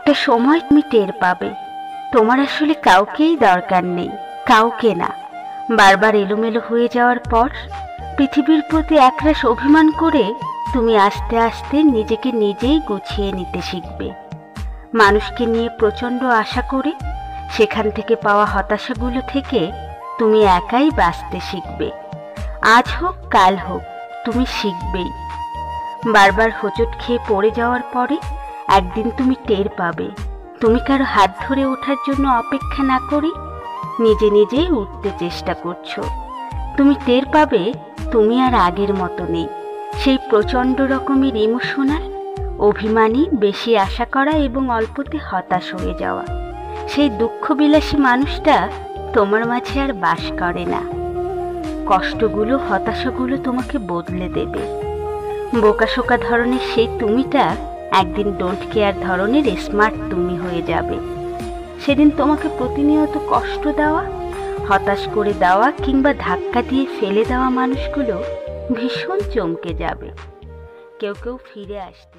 একটা সময় তুমি টের পাবে তোমার আসলে কাউকেই দরকার নেই, কাউকে না। বারবার এলোমেলো হয়ে যাওয়ার পর পৃথিবীর প্রতি একরাশ অভিমান করে তুমি আস্তে আস্তে নিজেকে নিজেই গুছিয়ে নিতে শিখবে। মানুষকে নিয়ে প্রচণ্ড আশা করে সেখান থেকে পাওয়া হতাশাগুলো থেকে তুমি একাই বাঁচতে শিখবে। আজ হোক কাল হোক তুমি শিখবেই। বারবার হোঁচট খেয়ে পড়ে যাওয়ার পরে একদিন তুমি টের পাবে তুমি কারো হাত ধরে ওঠার জন্য অপেক্ষা না করে নিজে নিজেই উঠতে চেষ্টা করছো। তুমি টের পাবে তুমি আর আগের মতো নেই। সেই প্রচণ্ড রকমের ইমোশনাল, অভিমানী, বেশি আশা করা এবং অল্পতে হতাশ হয়ে যাওয়া সেই দুঃখবিলাসী মানুষটা তোমার মাঝে আর বাস করে না। কষ্টগুলো, হতাশাগুলো তোমাকে বদলে দেবে। বোকাশোকা ধরনের সেই তুমিটা একদিন ডোন্ট কেয়ার ধরনের স্মার্ট তুমি হয়ে যাবে। সেদিন তোমাকে প্রতিনিয়ত কষ্ট দেওয়া, হতাশ করে দেওয়া কিংবা ধাক্কা দিয়ে ফেলে দেওয়া মানুষগুলো ভীষণ চমকে যাবে। কেউ কেউ ফিরে আসতে